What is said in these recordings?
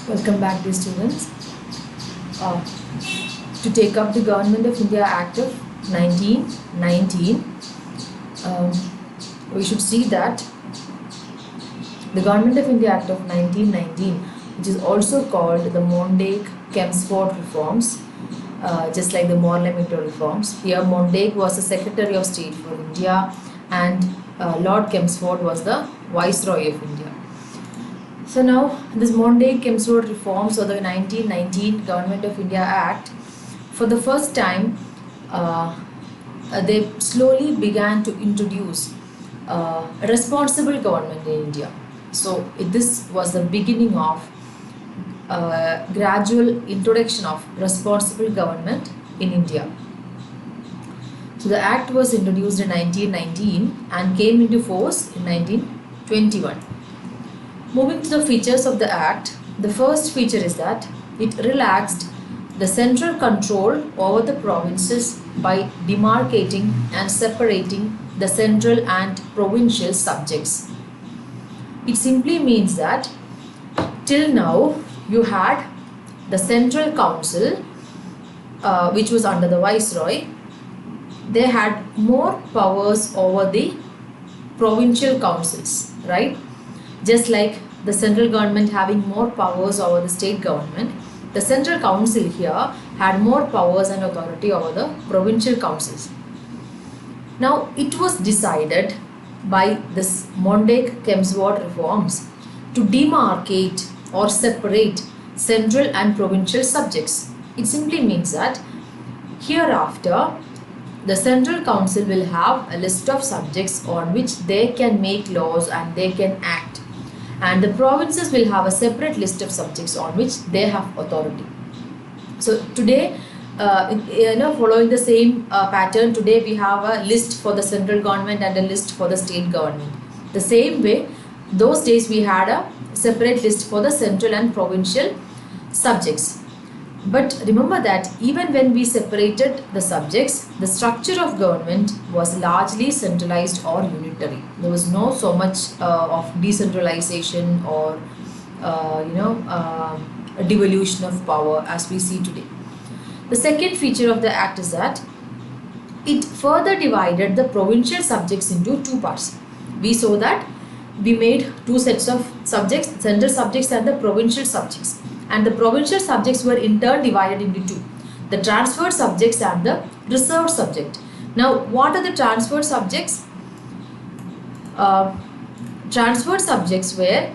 Welcome back, dear students. Uh, to take up the Government of India Act of 1919, um, we should see that the Government of India Act of 1919, which is also called the Mondale-Kempsford Reforms, just like the Morley-Mittal Reforms. Here, Mondale was the Secretary of State for India, and Lord Kempsford was the Viceroy of India. So now this Mondale-Kempsford reforms or the 1919 Government of India Act, for the first time they slowly began to introduce a responsible government in India. So this was the beginning of gradual introduction of responsible government in India. So the act was introduced in 1919 and came into force in 1921. Moving to the features of the Act, the first feature is that it relaxed the central control over the provinces by demarcating and separating the central and provincial subjects. It simply means that till now you had the central council, which was under the viceroy. They had more powers over the provincial councils, right? Just like the central government having more powers over the state government, the central council here had more powers and authority over the provincial councils. Now, it was decided by this Mondale-Kempsford reforms to demarcate or separate central and provincial subjects. It simply means that hereafter, the central council will have a list of subjects on which they can make laws and they can act, and the provinces will have a separate list of subjects on which they have authority. So today, following the same pattern, today we have a list for the central government and a list for the state government. The same way, those days we had a separate list for the central and provincial subjects. But remember that even when we separated the subjects, the structure of government was largely centralized or unitary. There was no so much of decentralization or a devolution of power as we see today. The second feature of the act is that it further divided the provincial subjects into two parts. We saw that we made two sets of subjects, central subjects and the provincial subjects. And the provincial subjects were in turn divided into two, the transferred subjects and the reserved subject. Now, what are the transferred subjects? Transferred subjects were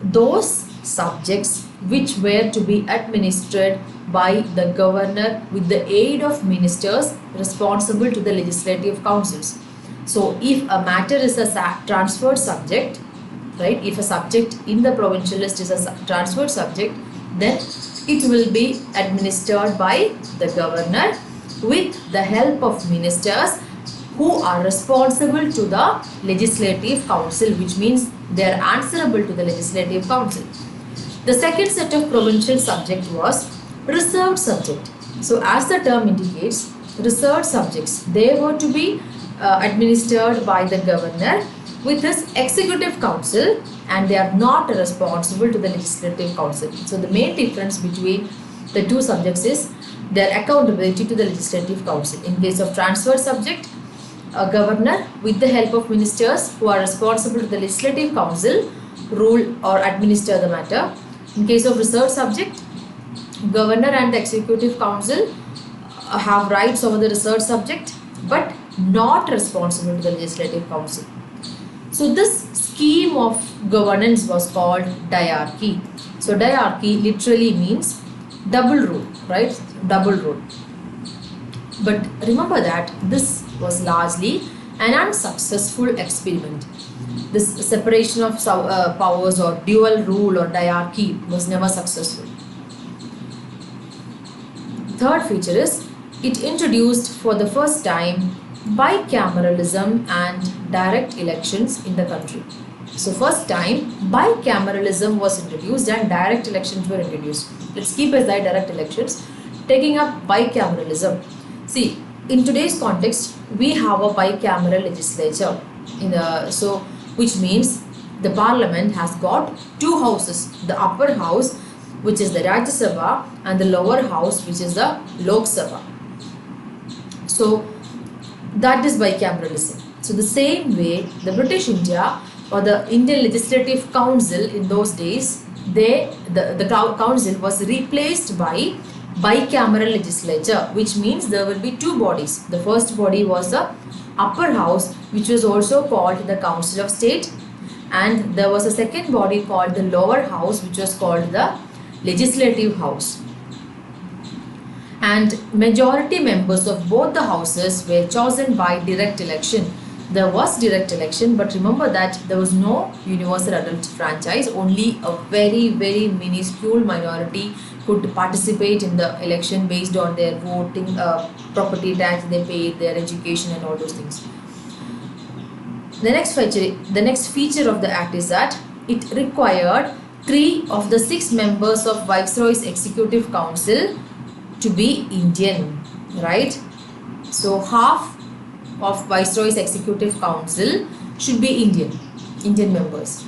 those subjects which were to be administered by the governor with the aid of ministers responsible to the legislative councils. So, if a matter is a transferred subject, right, if a subject in the provincial list is a transferred subject, then it will be administered by the governor with the help of ministers who are responsible to the legislative council, which means they are answerable to the legislative council. The second set of provincial subject was reserved subject. So as the term indicates, reserved subjects, they were to be administered by the governor with his executive council, and they are not responsible to the legislative council. So the main difference between the two subjects is their accountability to the legislative council. In case of transferred subject, a governor with the help of ministers who are responsible to the legislative council rule or administer the matter. In case of reserved subject, governor and the executive council have rights over the reserved subject but not responsible to the legislative council. So this scheme of governance was called diarchy. So diarchy literally means double rule, right? Double rule. But remember that this was largely an unsuccessful experiment. This separation of powers or dual rule or diarchy was never successful. Third feature is it introduced for the first time bicameralism and direct elections in the country. So first time bicameralism was introduced and direct elections were introduced. Let's keep aside direct elections, taking up bicameralism. See, in today's context, we have a bicameral legislature which means the parliament has got two houses, the upper house which is the Rajya Sabha and the lower house which is the Lok Sabha. So that is bicameralism. So the same way the British India or the Indian Legislative Council in those days, the council was replaced by bicameral legislature, which means there will be two bodies. The first body was the upper house, which was also called the Council of State, and there was a second body called the lower house, which was called the Legislative House. And majority members of both the houses were chosen by direct election. There was direct election, but remember that there was no universal adult franchise. Only a very minuscule minority could participate in the election based on their voting, property tax they paid, their education and all those things. The next feature of the act is that it required 3 of the 6 members of Viceroy's Executive Council to be Indian, right? So half of Viceroy's Executive Council should be Indian members.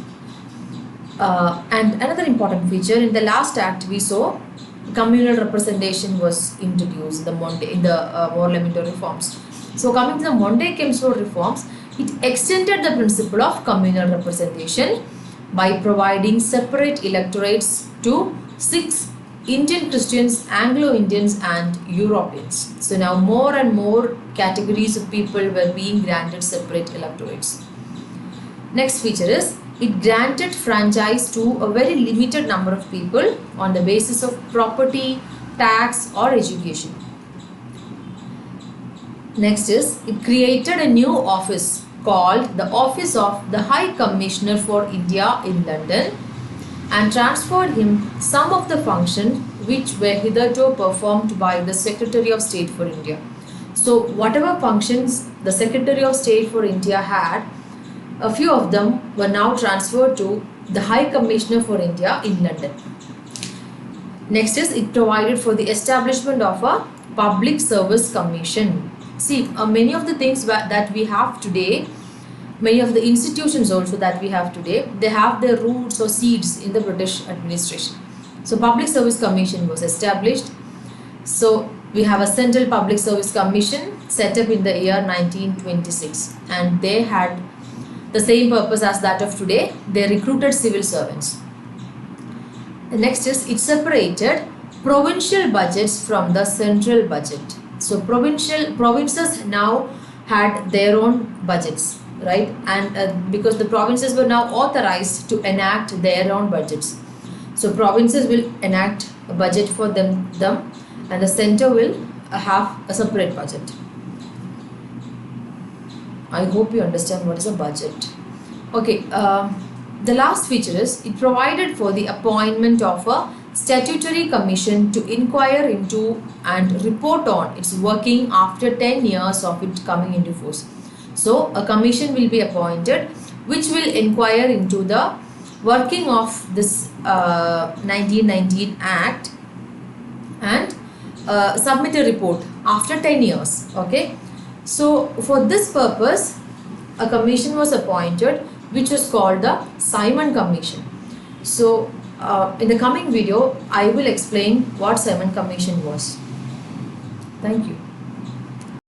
And another important feature in the last act we saw communal representation was introduced in the parliamentary reforms. So coming to the Monday-Kempsford reforms, it extended the principle of communal representation by providing separate electorates to 6 Indian Christians, Anglo-Indians and Europeans. So now more and more categories of people were being granted separate electorates. Next feature is it granted franchise to a very limited number of people on the basis of property, tax or education. Next is it created a new office called the Office of the High Commissioner for India in London and transferred him some of the functions which were hitherto performed by the Secretary of State for India. So whatever functions the Secretary of State for India had, a few of them were now transferred to the High Commissioner for India in London. Next is it provided for the establishment of a Public Service Commission. See, many of the things that we have today, many of the institutions also that we have today, they have their roots or seeds in the British administration. So Public Service Commission was established. So we have a Central Public Service Commission set up in the year 1926 and they had the same purpose as that of today. They recruited civil servants. The next is it separated provincial budgets from the central budget. So provinces now had their own budgets, right? And because the provinces were now authorized to enact their own budgets. So provinces will enact a budget for them and the center will have a separate budget. I hope you understand what is a budget. Okay, the last feature is it provided for the appointment of a statutory commission to inquire into and report on its working after 10 years of it coming into force. So a commission will be appointed which will inquire into the working of this 1919 Act and submit a report after 10 years. Okay, so for this purpose a commission was appointed which was called the Simon Commission. So in the coming video I will explain what Simon Commission was. Thank you.